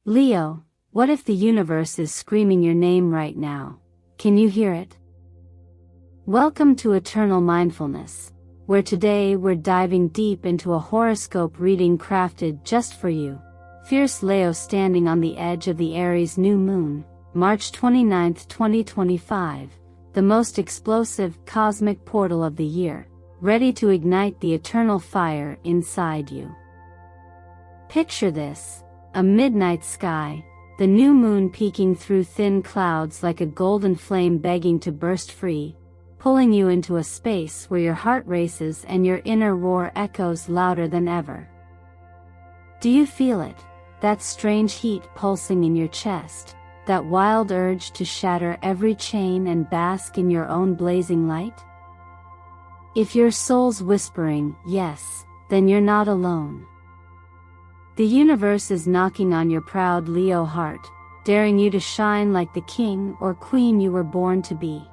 Leo, what if the universe is screaming your name right now? Can you hear it? Welcome to Eternal Mindfulness, where today we're diving deep into a horoscope reading crafted just for you. Fierce Leo standing on the edge of the Aries New Moon, March 29, 2025, the most explosive cosmic portal of the year, ready to ignite the eternal fire inside you. Picture this. A midnight sky, the new moon peeking through thin clouds like a golden flame begging to burst free, pulling you into a space where your heart races and your inner roar echoes louder than ever. Do you feel it? That strange heat pulsing in your chest, that wild urge to shatter every chain and bask in your own blazing light? If your soul's whispering, yes, then you're not alone. The universe is knocking on your proud Leo heart, daring you to shine like the king or queen you were born to be.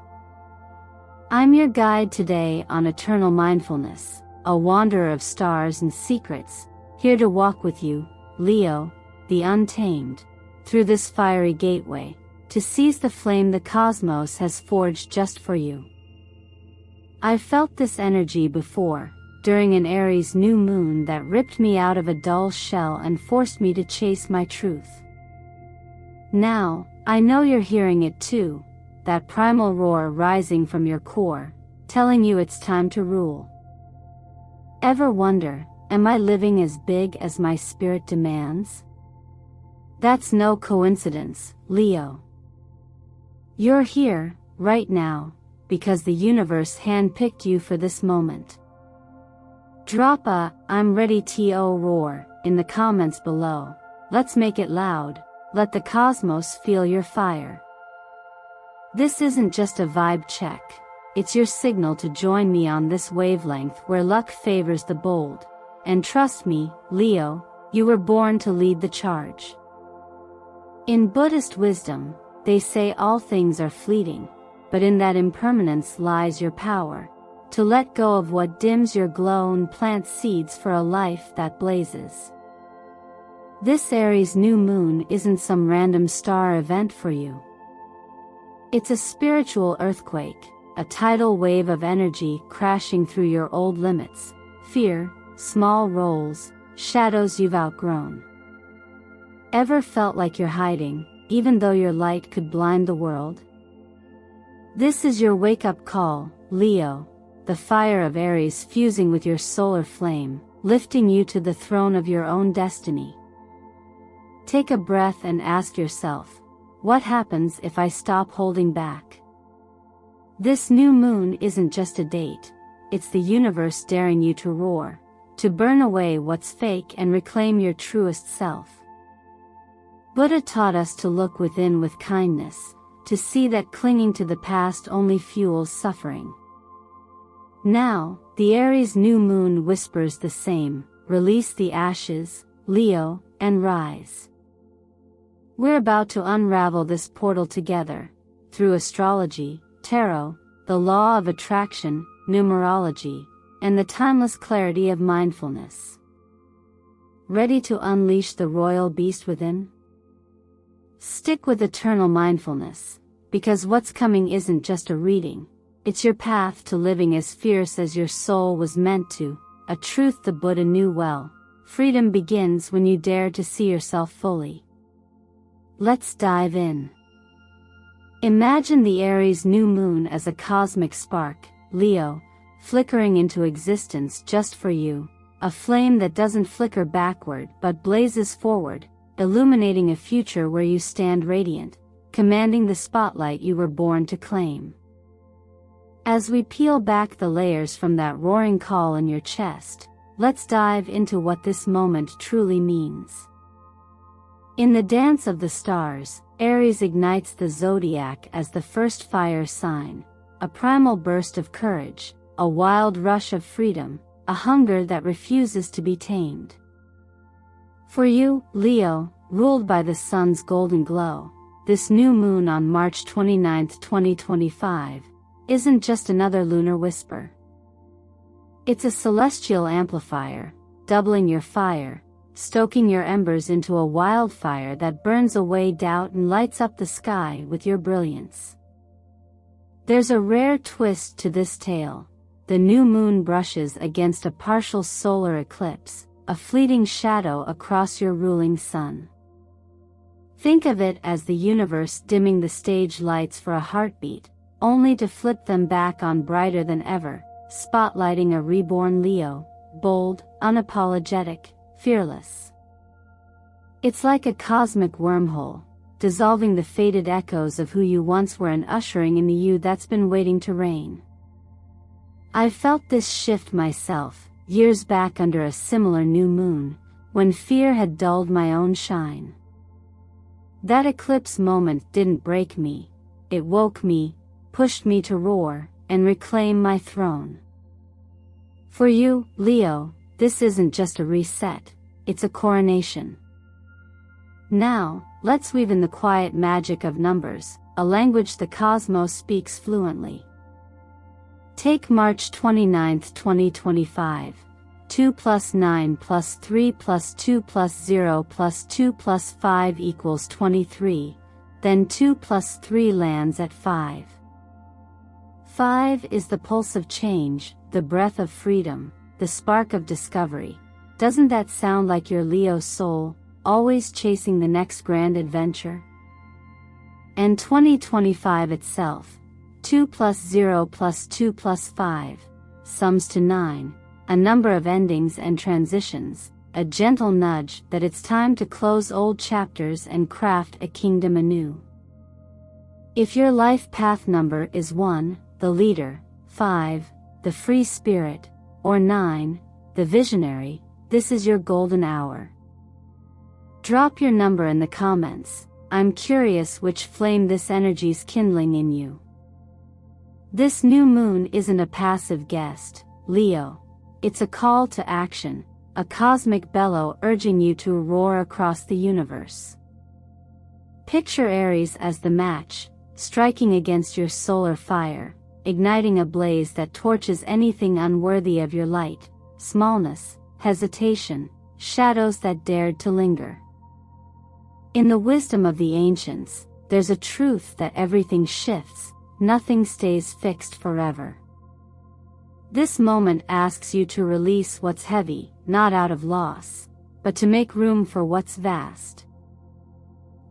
I'm your guide today on Eternal Mindfulness, a wanderer of stars and secrets, here to walk with you, Leo, the untamed, through this fiery gateway, to seize the flame the cosmos has forged just for you. I've felt this energy before, during an Aries new moon that ripped me out of a dull shell and forced me to chase my truth. Now, I know you're hearing it too, that primal roar rising from your core, telling you it's time to rule. Ever wonder, am I living as big as my spirit demands? That's no coincidence, Leo. You're here, right now, because the universe handpicked you for this moment. Drop a "I'm ready" to roar in the comments below. Let's make it loud. Let the cosmos feel your fire. This isn't just a vibe check. It's your signal to join me on this wavelength where luck favors the bold. And trust me, Leo, you were born to lead the charge. In Buddhist wisdom, they say all things are fleeting, but in that impermanence lies your power. To let go of what dims your glow and plant seeds for a life that blazes. This Aries new moon isn't some random star event for you. It's a spiritual earthquake, a tidal wave of energy crashing through your old limits, fear, small roles, shadows you've outgrown. Ever felt like you're hiding, even though your light could blind the world? This is your wake-up call, Leo. The fire of Aries fusing with your solar flame, lifting you to the throne of your own destiny. Take a breath and ask yourself, what happens if I stop holding back? This new moon isn't just a date, it's the universe daring you to roar, to burn away what's fake and reclaim your truest self. Buddha taught us to look within with kindness, to see that clinging to the past only fuels suffering. Now, the Aries new moon whispers the same, release the ashes, Leo, and rise. We're about to unravel this portal together, through astrology, tarot, the law of attraction, numerology, and the timeless clarity of mindfulness. Ready to unleash the royal beast within? Stick with Eternal Mindfulness, because what's coming isn't just a reading. It's your path to living as fierce as your soul was meant to, a truth the Buddha knew well. Freedom begins when you dare to see yourself fully. Let's dive in. Imagine the Aries new moon as a cosmic spark, Leo, flickering into existence just for you, a flame that doesn't flicker backward but blazes forward, illuminating a future where you stand radiant, commanding the spotlight you were born to claim. As we peel back the layers from that roaring call in your chest, let's dive into what this moment truly means. In the dance of the stars, Aries ignites the Zodiac as the first fire sign, a primal burst of courage, a wild rush of freedom, a hunger that refuses to be tamed. For you, Leo, ruled by the sun's golden glow, this new moon on March 29, 2025, isn't just another lunar whisper. It's a celestial amplifier, doubling your fire, stoking your embers into a wildfire that burns away doubt and lights up the sky with your brilliance. There's a rare twist to this tale. The new moon brushes against a partial solar eclipse, a fleeting shadow across your ruling sun. Think of it as the universe dimming the stage lights for a heartbeat, only to flip them back on brighter than ever, spotlighting a reborn Leo, bold, unapologetic, fearless. It's like a cosmic wormhole, dissolving the faded echoes of who you once were and ushering in the you that's been waiting to reign. I felt this shift myself, years back under a similar new moon, when fear had dulled my own shine. That eclipse moment didn't break me, it woke me, pushed me to roar, and reclaim my throne. For you, Leo, this isn't just a reset, it's a coronation. Now, let's weave in the quiet magic of numbers, a language the cosmos speaks fluently. Take March 29, 2025. 2 plus 9 plus 3 plus 2 plus 0 plus 2 plus 5 equals 23, then 2 plus 3 lands at 5. 5 is the pulse of change, the breath of freedom, the spark of discovery. Doesn't that sound like your Leo soul, always chasing the next grand adventure? And 2025 itself, 2 plus 0 plus 2 plus 5, sums to 9, a number of endings and transitions, a gentle nudge that it's time to close old chapters and craft a kingdom anew. If your life path number is 1, the leader, 5, the free spirit, or 9, the visionary, this is your golden hour. Drop your number in the comments. I'm curious which flame this energy's kindling in you. This new moon isn't a passive guest, Leo. It's a call to action, a cosmic bellow urging you to roar across the universe. Picture Aries as the match, striking against your solar fire, igniting a blaze that torches anything unworthy of your light, smallness, hesitation, shadows that dared to linger. In the wisdom of the ancients, there's a truth that everything shifts, nothing stays fixed forever. This moment asks you to release what's heavy, not out of loss, but to make room for what's vast.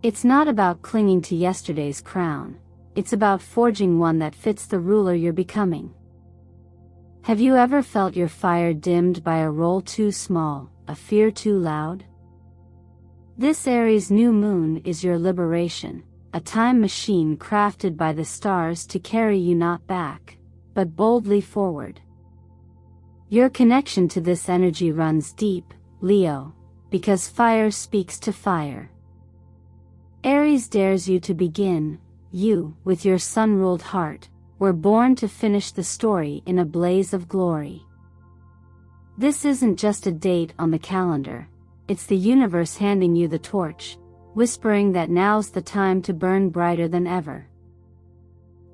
It's not about clinging to yesterday's crown, it's about forging one that fits the ruler you're becoming. Have you ever felt your fire dimmed by a role too small, a fear too loud? This Aries new moon is your liberation, a time machine crafted by the stars to carry you not back, but boldly forward. Your connection to this energy runs deep, Leo, because fire speaks to fire. Aries dares you to begin. You, with your sun-ruled heart, were born to finish the story in a blaze of glory. This isn't just a date on the calendar, it's the universe handing you the torch, whispering that now's the time to burn brighter than ever.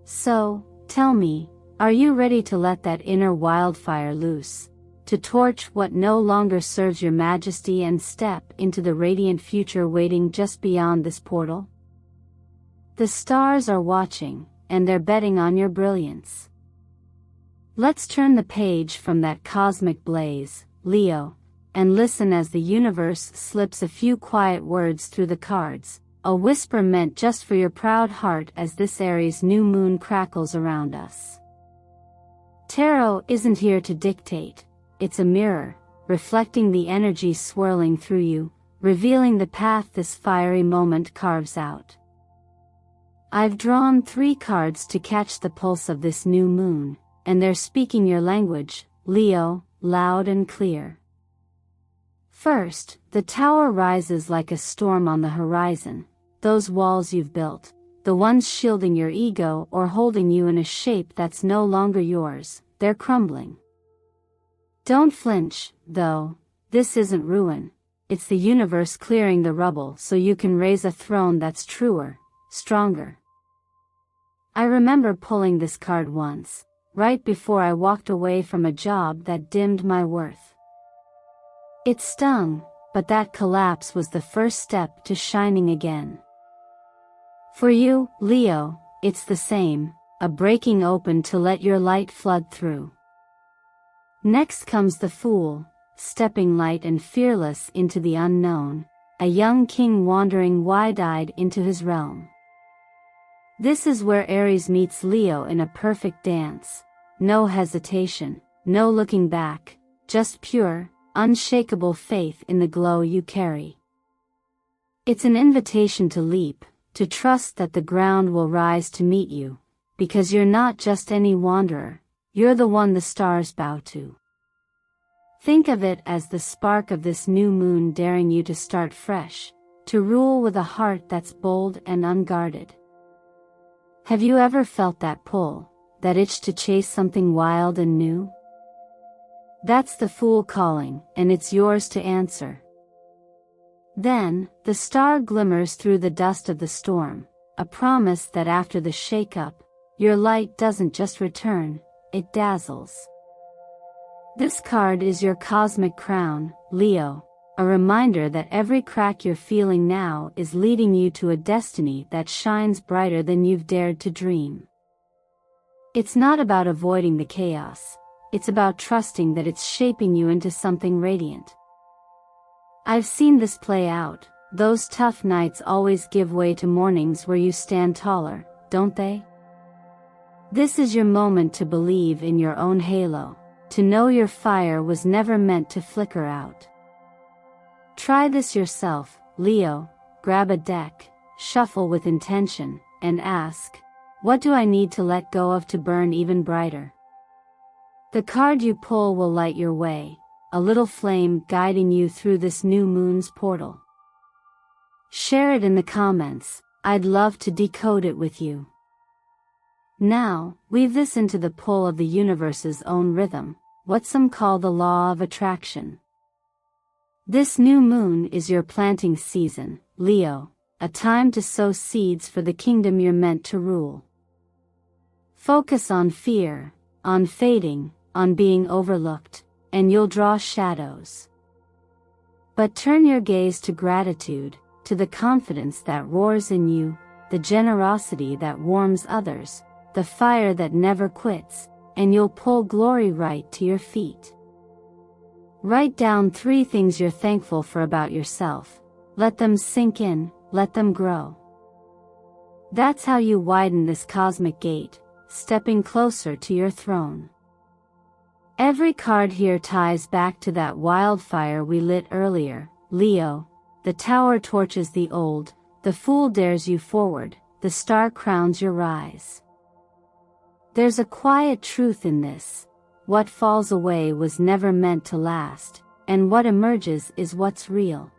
So, tell me, are you ready to let that inner wildfire loose, to torch what no longer serves your majesty and step into the radiant future waiting just beyond this portal? The stars are watching, and they're betting on your brilliance. Let's turn the page from that cosmic blaze, Leo, and listen as the universe slips a few quiet words through the cards, a whisper meant just for your proud heart as this Aries new moon crackles around us. Tarot isn't here to dictate, it's a mirror, reflecting the energy swirling through you, revealing the path this fiery moment carves out. I've drawn 3 cards to catch the pulse of this new moon, and they're speaking your language, Leo, loud and clear. First, the tower rises like a storm on the horizon, those walls you've built, the ones shielding your ego or holding you in a shape that's no longer yours, they're crumbling. Don't flinch, though, this isn't ruin, it's the universe clearing the rubble so you can raise a throne that's truer, stronger. I remember pulling this card once, right before I walked away from a job that dimmed my worth. It stung, but that collapse was the first step to shining again. For you, Leo, it's the same, a breaking open to let your light flood through. Next comes the Fool, stepping light and fearless into the unknown, a young king wandering wide-eyed into his realm. This is where Aries meets Leo in a perfect dance. No hesitation, no looking back, just pure, unshakable faith in the glow you carry. It's an invitation to leap, to trust that the ground will rise to meet you, because you're not just any wanderer, you're the one the stars bow to. Think of it as the spark of this new moon daring you to start fresh, to rule with a heart that's bold and unguarded. Have you ever felt that pull, that itch to chase something wild and new? That's the Fool calling, and it's yours to answer. Then, the star glimmers through the dust of the storm, a promise that after the shake-up, your light doesn't just return, it dazzles. This card is your cosmic crown, Leo, a reminder that every crack you're feeling now is leading you to a destiny that shines brighter than you've dared to dream. It's not about avoiding the chaos, it's about trusting that it's shaping you into something radiant. I've seen this play out. Those tough nights always give way to mornings where you stand taller, don't they? This is your moment to believe in your own halo, to know your fire was never meant to flicker out. Try this yourself, Leo. Grab a deck, shuffle with intention, and ask, what do I need to let go of to burn even brighter? The card you pull will light your way, a little flame guiding you through this new moon's portal. Share it in the comments, I'd love to decode it with you. Now, weave this into the pull of the universe's own rhythm, what some call the law of attraction. This new moon is your planting season, Leo, a time to sow seeds for the kingdom you're meant to rule. Focus on fear, on fading, on being overlooked, and you'll draw shadows. But turn your gaze to gratitude, to the confidence that roars in you, the generosity that warms others, the fire that never quits, and you'll pull glory right to your feet. Write down 3 things you're thankful for about yourself. Let them sink in, let them grow. That's how you widen this cosmic gate, stepping closer to your throne. Every card here ties back to that wildfire we lit earlier, Leo. The tower torches the old, the Fool dares you forward, the star crowns your rise. There's a quiet truth in this. What falls away was never meant to last, and what emerges is what's real.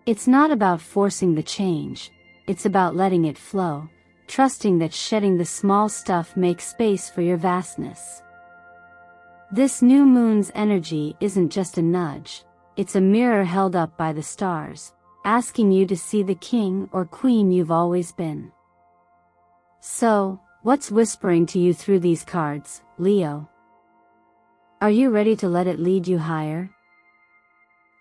It's not about forcing the change, it's about letting it flow, trusting that shedding the small stuff makes space for your vastness. This new moon's energy isn't just a nudge, it's a mirror held up by the stars, asking you to see the king or queen you've always been. So, what's whispering to you through these cards, Leo? Are you ready to let it lead you higher?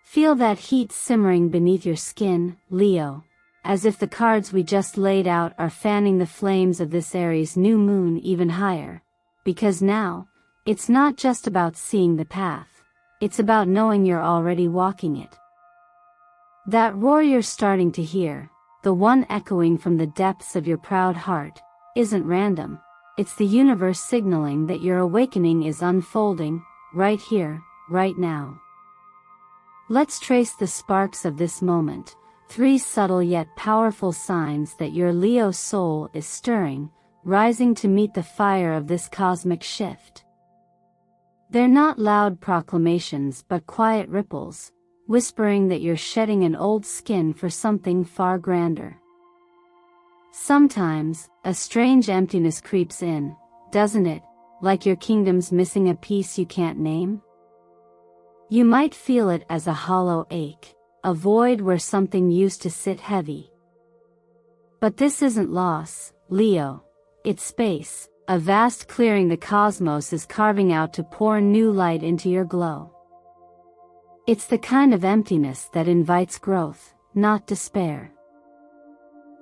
Feel that heat simmering beneath your skin, Leo, as if the cards we just laid out are fanning the flames of this Aries new moon even higher. Because now, it's not just about seeing the path, it's about knowing you're already walking it. That roar you're starting to hear, the one echoing from the depths of your proud heart, isn't random. It's the universe signaling that your awakening is unfolding, right here, right now. Let's trace the sparks of this moment, 3 subtle yet powerful signs that your Leo soul is stirring, rising to meet the fire of this cosmic shift. They're not loud proclamations but quiet ripples, whispering that you're shedding an old skin for something far grander. Sometimes, a strange emptiness creeps in, doesn't it, like your kingdom's missing a piece you can't name? You might feel it as a hollow ache, a void where something used to sit heavy. But this isn't loss, Leo, it's space, a vast clearing the cosmos is carving out to pour new light into your glow. It's the kind of emptiness that invites growth, not despair.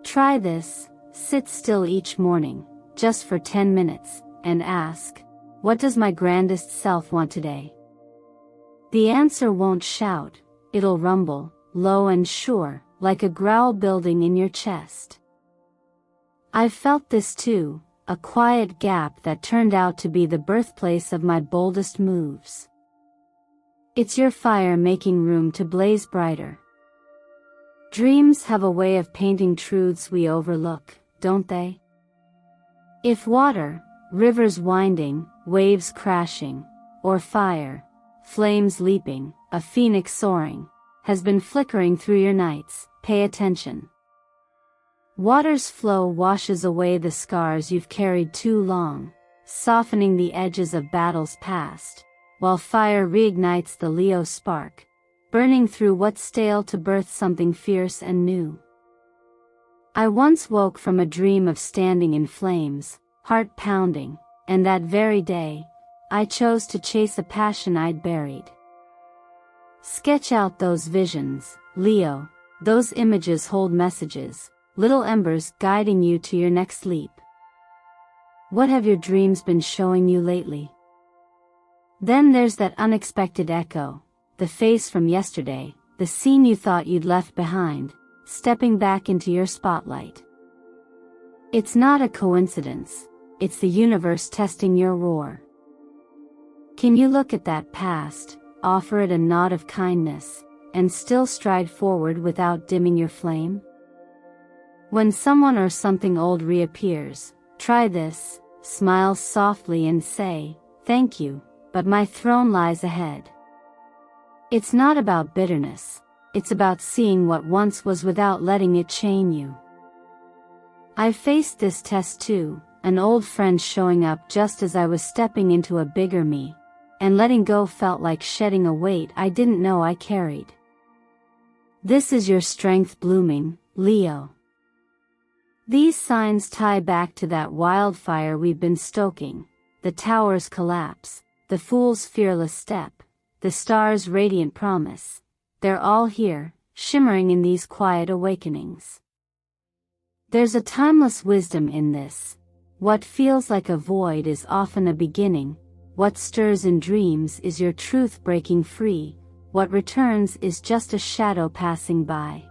Try this, sit still each morning, just for 10 minutes, and ask, what does my grandest self want today? The answer won't shout, it'll rumble, low and sure, like a growl building in your chest. I've felt this too, a quiet gap that turned out to be the birthplace of my boldest moves. It's your fire making room to blaze brighter. Dreams have a way of painting truths we overlook, don't they? If water, rivers winding, waves crashing, or fire, flames leaping, a phoenix soaring, has been flickering through your nights, pay attention. Water's flow washes away the scars you've carried too long, softening the edges of battles past, while fire reignites the Leo spark, burning through what's stale to birth something fierce and new. I once woke from a dream of standing in flames, heart pounding, and that very day, I chose to chase a passion I'd buried. Sketch out those visions, Leo, those images hold messages, little embers guiding you to your next leap. What have your dreams been showing you lately? Then there's that unexpected echo, the face from yesterday, the scene you thought you'd left behind, stepping back into your spotlight. It's not a coincidence, it's the universe testing your roar. Can you look at that past, offer it a nod of kindness, and still stride forward without dimming your flame? When someone or something old reappears, try this, smile softly and say, thank you, but my throne lies ahead. It's not about bitterness, it's about seeing what once was without letting it chain you. I've faced this test too, an old friend showing up just as I was stepping into a bigger me, and letting go felt like shedding a weight I didn't know I carried. This is your strength blooming, Leo. These signs tie back to that wildfire we've been stoking, the tower's collapse, the fool's fearless step, the star's radiant promise. They're all here, shimmering in these quiet awakenings. There's a timeless wisdom in this. What feels like a void is often a beginning, what stirs in dreams is your truth breaking free, what returns is just a shadow passing by.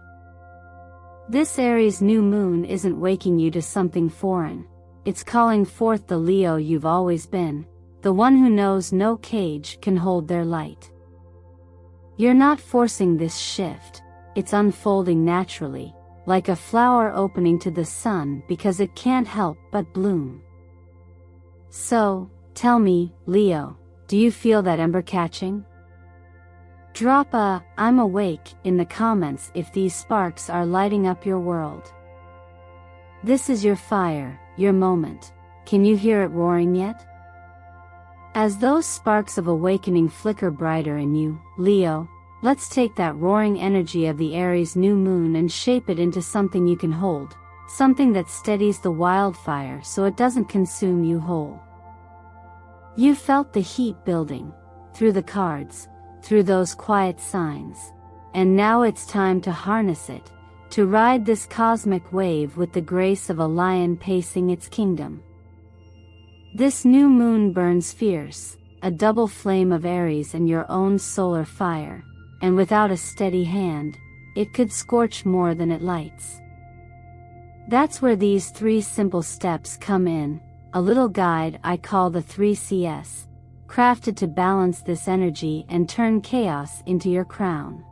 This Aries new moon isn't waking you to something foreign, it's calling forth the Leo you've always been, the one who knows no cage can hold their light. You're not forcing this shift, it's unfolding naturally, like a flower opening to the sun because it can't help but bloom. So, tell me, Leo, do you feel that ember catching? Drop a "I'm awake" in the comments if these sparks are lighting up your world. This is your fire, your moment. Can you hear it roaring yet? As those sparks of awakening flicker brighter in you, Leo, let's take that roaring energy of the Aries new moon and shape it into something you can hold, something that steadies the wildfire so it doesn't consume you whole. You felt the heat building, through the cards, through those quiet signs, and now it's time to harness it, to ride this cosmic wave with the grace of a lion pacing its kingdom. This new moon burns fierce, a double flame of Aries and your own solar fire, and without a steady hand, it could scorch more than it lights. That's where these 3 simple steps come in, a little guide I call the 3Cs, crafted to balance this energy and turn chaos into your crown.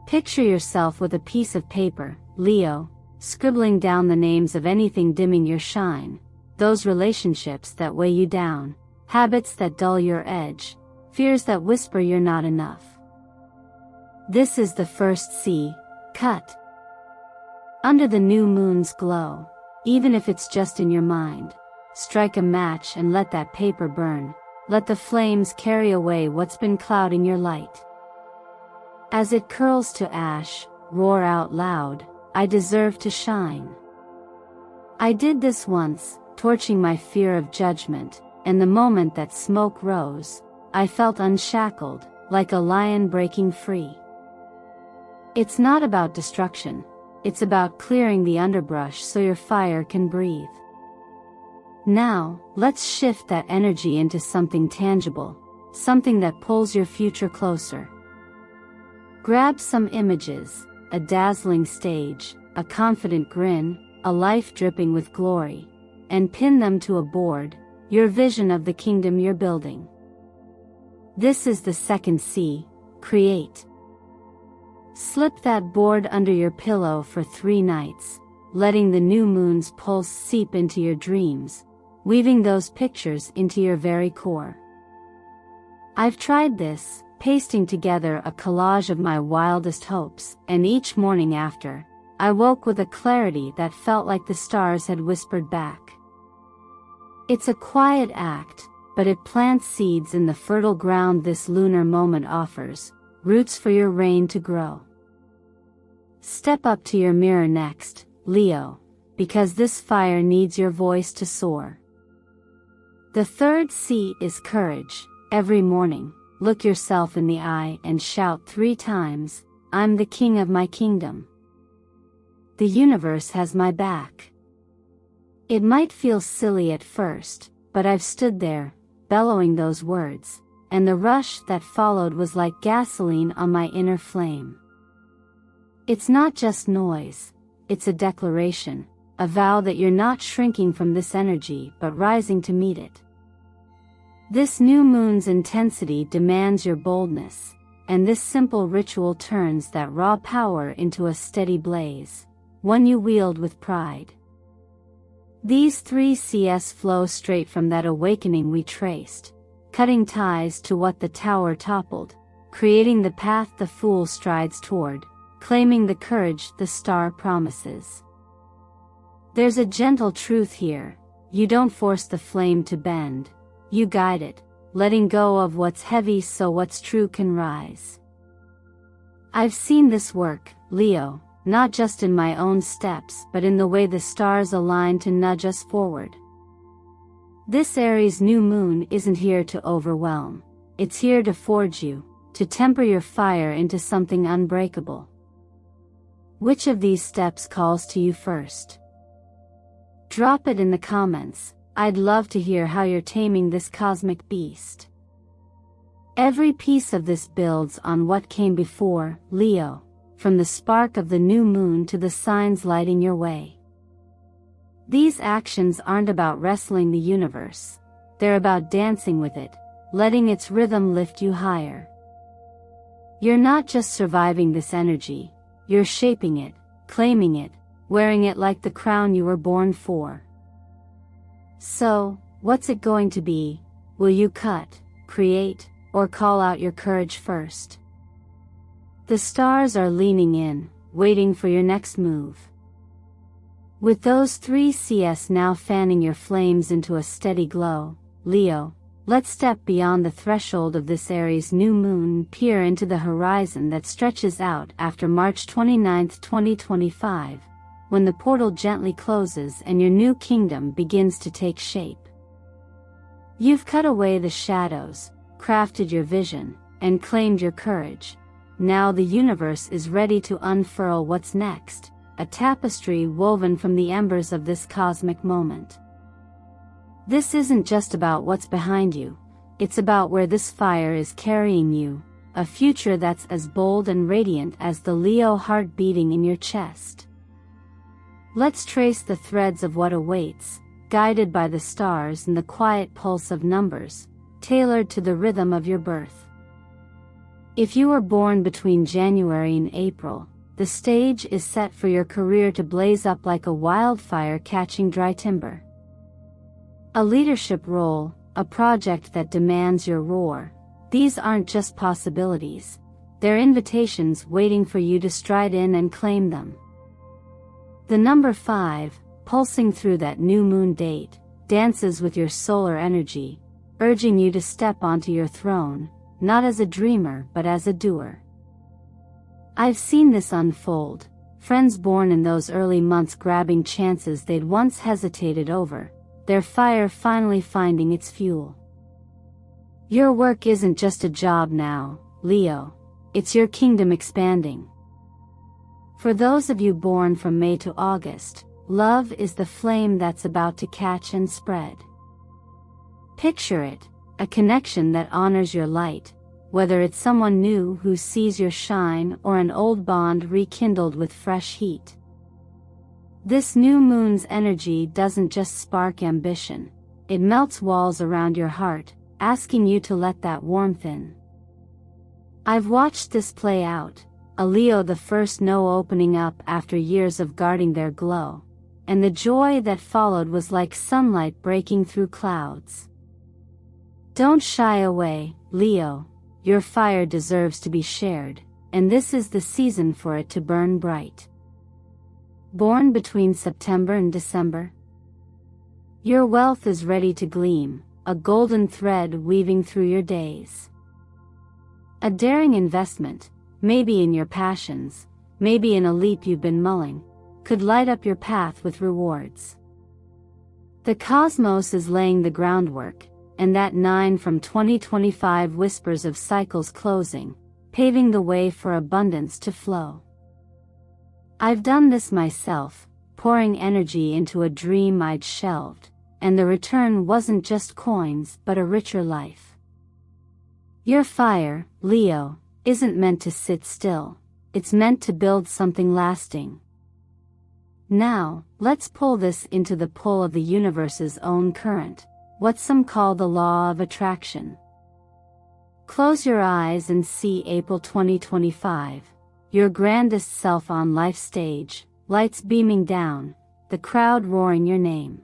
Picture yourself with a piece of paper, Leo, scribbling down the names of anything dimming your shine, those relationships that weigh you down, habits that dull your edge, fears that whisper you're not enough. This is the first C, cut. Under the new moon's glow, even if it's just in your mind, strike a match and let that paper burn, let the flames carry away what's been clouding your light. As it curls to ash, roar out loud, I deserve to shine. I did this once, torching my fear of judgment, and the moment that smoke rose, I felt unshackled, like a lion breaking free. It's not about destruction, it's about clearing the underbrush so your fire can breathe. Now, let's shift that energy into something tangible, something that pulls your future closer. Grab some images, a dazzling stage, a confident grin, a life dripping with glory, and pin them to a board, your vision of the kingdom you're building. This is the second C, create. Slip that board under your pillow for 3 nights, letting the new moon's pulse seep into your dreams, weaving those pictures into your very core. I've tried this, pasting together a collage of my wildest hopes, and each morning after, I woke with a clarity that felt like the stars had whispered back. It's a quiet act, but it plants seeds in the fertile ground this lunar moment offers, roots for your rain to grow. Step up to your mirror next, Leo, because this fire needs your voice to soar. The third C is courage. Every morning, look yourself in the eye and shout 3 times, I'm the king of my kingdom. The universe has my back. It might feel silly at first, but I've stood there, bellowing those words, and the rush that followed was like gasoline on my inner flame. It's not just noise, it's a declaration, a vow that you're not shrinking from this energy but rising to meet it. This new moon's intensity demands your boldness, and this simple ritual turns that raw power into a steady blaze, one you wield with pride. These 3 Cs flow straight from that awakening we traced, cutting ties to what the tower toppled, creating the path the fool strides toward, claiming the courage the star promises. There's a gentle truth here, you don't force the flame to bend, you guide it, letting go of what's heavy so what's true can rise. I've seen this work, Leo, not just in my own steps but in the way the stars align to nudge us forward. This Aries new moon isn't here to overwhelm, it's here to forge you, to temper your fire into something unbreakable. Which of these steps calls to you first? Drop it in the comments, I'd love to hear how you're taming this cosmic beast. Every piece of this builds on what came before, Leo, from the spark of the new moon to the signs lighting your way. These actions aren't about wrestling the universe, they're about dancing with it, letting its rhythm lift you higher. You're not just surviving this energy, you're shaping it, claiming it, wearing it like the crown you were born for. So, what's it going to be? Will you cut, create, or call out your courage first? The stars are leaning in, waiting for your next move. With those 3 Cs now fanning your flames into a steady glow, Leo, let's step beyond the threshold of this Aries new moon and peer into the horizon that stretches out after March 29, 2025, when the portal gently closes and your new kingdom begins to take shape. You've cut away the shadows, crafted your vision, and claimed your courage. Now the universe is ready to unfurl what's next, a tapestry woven from the embers of this cosmic moment. This isn't just about what's behind you, it's about where this fire is carrying you, a future that's as bold and radiant as the Leo heart beating in your chest. Let's trace the threads of what awaits, guided by the stars and the quiet pulse of numbers, tailored to the rhythm of your birth. If you were born between January and April, the stage is set for your career to blaze up like a wildfire catching dry timber. A leadership role, a project that demands your roar, these aren't just possibilities, they're invitations waiting for you to stride in and claim them. The number 5, pulsing through that new moon date, dances with your solar energy, urging you to step onto your throne, not as a dreamer but as a doer. I've seen this unfold, friends born in those early months grabbing chances they'd once hesitated over, their fire finally finding its fuel. Your work isn't just a job now, Leo. It's your kingdom expanding. For those of you born from May to August, love is the flame that's about to catch and spread. Picture it, a connection that honors your light, whether it's someone new who sees your shine or an old bond rekindled with fresh heat. This new moon's energy doesn't just spark ambition, it melts walls around your heart, asking you to let that warmth in. I've watched this play out, a Leo the first no opening up after years of guarding their glow, and the joy that followed was like sunlight breaking through clouds. Don't shy away, Leo, your fire deserves to be shared, and this is the season for it to burn bright. Born between September and December? Your wealth is ready to gleam, a golden thread weaving through your days. A daring investment, maybe in your passions, maybe in a leap you've been mulling, could light up your path with rewards. The cosmos is laying the groundwork, and that 9 from 2025 whispers of cycles closing, paving the way for abundance to flow. I've done this myself, pouring energy into a dream I'd shelved, and the return wasn't just coins but a richer life. Your fire, Leo, isn't meant to sit still, it's meant to build something lasting. Now, let's pull this into the pull of the universe's own current, what some call the law of attraction. Close your eyes and see April 2025, your grandest self on life's stage, lights beaming down, the crowd roaring your name.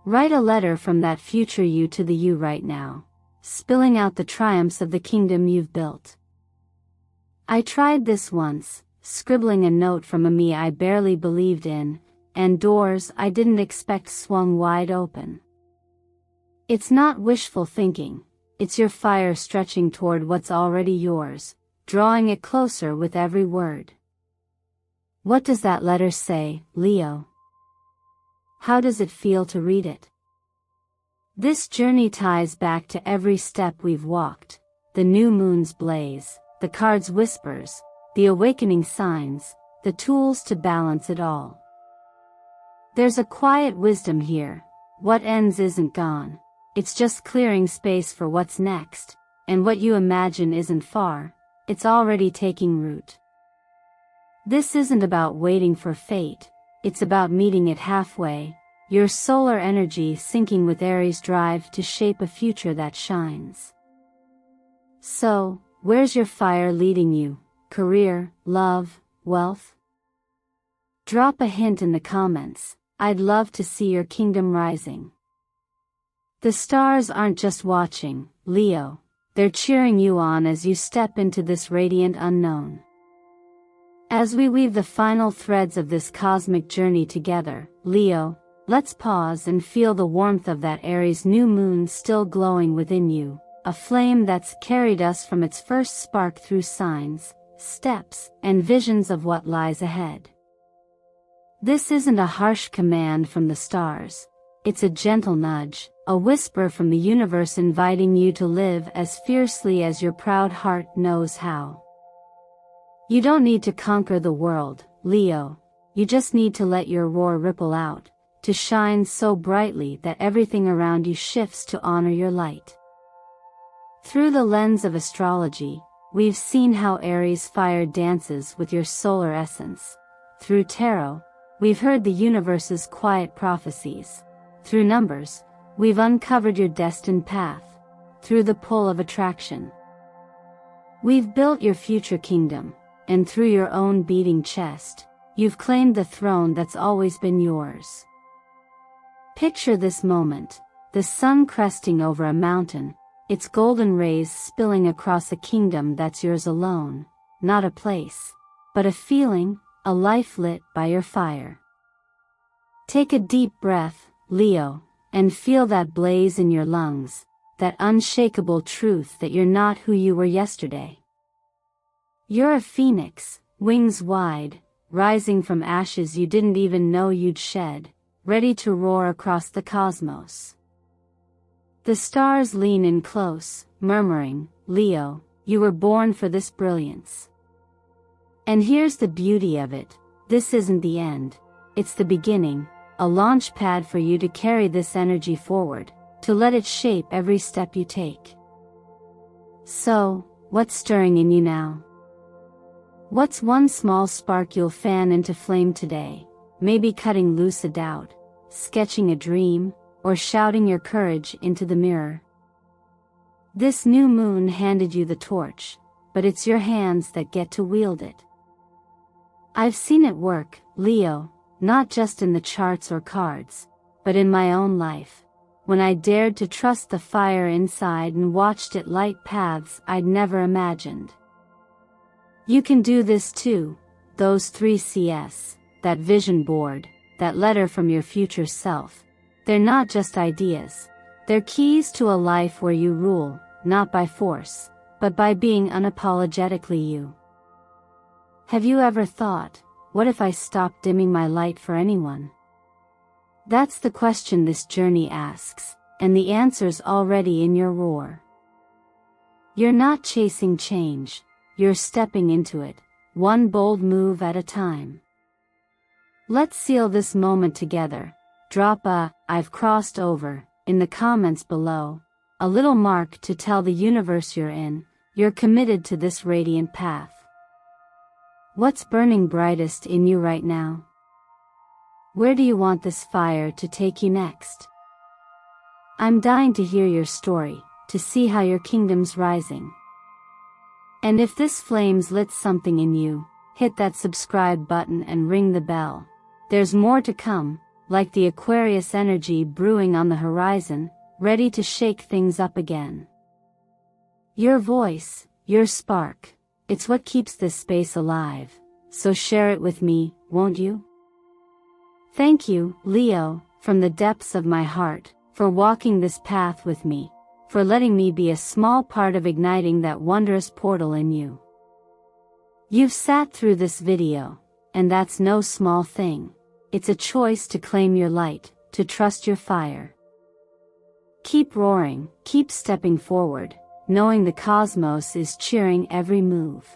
Write a letter from that future you to the you right now, spilling out the triumphs of the kingdom you've built. I tried this once, scribbling a note from a me I barely believed in, and doors I didn't expect swung wide open. It's not wishful thinking, it's your fire stretching toward what's already yours, drawing it closer with every word. What does that letter say, Leo? How does it feel to read it? This journey ties back to every step we've walked, the new moon's blaze, the card's whispers, the awakening signs, the tools to balance it all. There's a quiet wisdom here, what ends isn't gone, it's just clearing space for what's next, and what you imagine isn't far, it's already taking root. This isn't about waiting for fate, it's about meeting it halfway, your solar energy syncing with Aries' drive to shape a future that shines. So, where's your fire leading you? Career, love, wealth? Drop a hint in the comments, I'd love to see your kingdom rising. The stars aren't just watching, Leo, they're cheering you on as you step into this radiant unknown. As we weave the final threads of this cosmic journey together, Leo, let's pause and feel the warmth of that Aries new moon still glowing within you, a flame that's carried us from its first spark through signs, steps, and visions of what lies ahead. This isn't a harsh command from the stars, it's a gentle nudge, a whisper from the universe inviting you to live as fiercely as your proud heart knows how. You don't need to conquer the world, Leo, you just need to let your roar ripple out, to shine so brightly that everything around you shifts to honor your light. Through the lens of astrology, we've seen how Aries fire dances with your solar essence. Through tarot, we've heard the universe's quiet prophecies. Through numbers, we've uncovered your destined path. Through the pull of attraction, we've built your future kingdom, and through your own beating chest, you've claimed the throne that's always been yours. Picture this moment, the sun cresting over a mountain, its golden rays spilling across a kingdom that's yours alone, not a place, but a feeling, a life lit by your fire. Take a deep breath, Leo, and feel that blaze in your lungs, that unshakable truth that you're not who you were yesterday. You're a phoenix, wings wide, rising from ashes you didn't even know you'd shed, ready to roar across the cosmos. The stars lean in close, murmuring, Leo, You were born for this brilliance. And here's the beauty of it. This isn't the end. It's the beginning, a launch pad for you to carry this energy forward, to let it shape every step you take. So, what's stirring in you now? What's one small spark you'll fan into flame today? Maybe cutting loose a doubt, sketching a dream, or shouting your courage into the mirror. This new moon handed you the torch, but it's your hands that get to wield it. I've seen it work, Leo, not just in the charts or cards, but in my own life, when I dared to trust the fire inside and watched it light paths I'd never imagined. You can do this too. Those 3Cs, that vision board, that letter from your future self, they're not just ideas, they're keys to a life where you rule, not by force, but by being unapologetically you. Have you ever thought, what if I stopped dimming my light for anyone? That's the question this journey asks, and the answer's already in your roar. You're not chasing change, you're stepping into it, one bold move at a time. Let's seal this moment together. Drop a "I've crossed over" in the comments below, a little mark to tell the universe you're committed to this radiant path. What's burning brightest in you right now? Where do you want this fire to take you next? I'm dying to hear your story, to see how your kingdom's rising. And if this flame's lit something in you, hit that subscribe button and ring the bell. There's more to come, like the Aquarius energy brewing on the horizon, ready to shake things up again. Your voice, your spark, it's what keeps this space alive, so share it with me, won't you? Thank you, Leo, from the depths of my heart, for walking this path with me, for letting me be a small part of igniting that wondrous portal in you. You've sat through this video, and that's no small thing. It's a choice to claim your light, to trust your fire. Keep roaring, keep stepping forward, knowing the cosmos is cheering every move.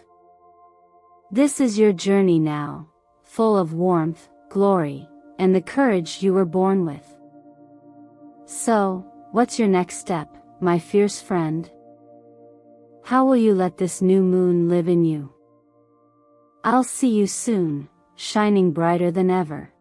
This is your journey now, full of warmth, glory, and the courage you were born with. So, what's your next step, my fierce friend? How will you let this new moon live in you? I'll see you soon, shining brighter than ever.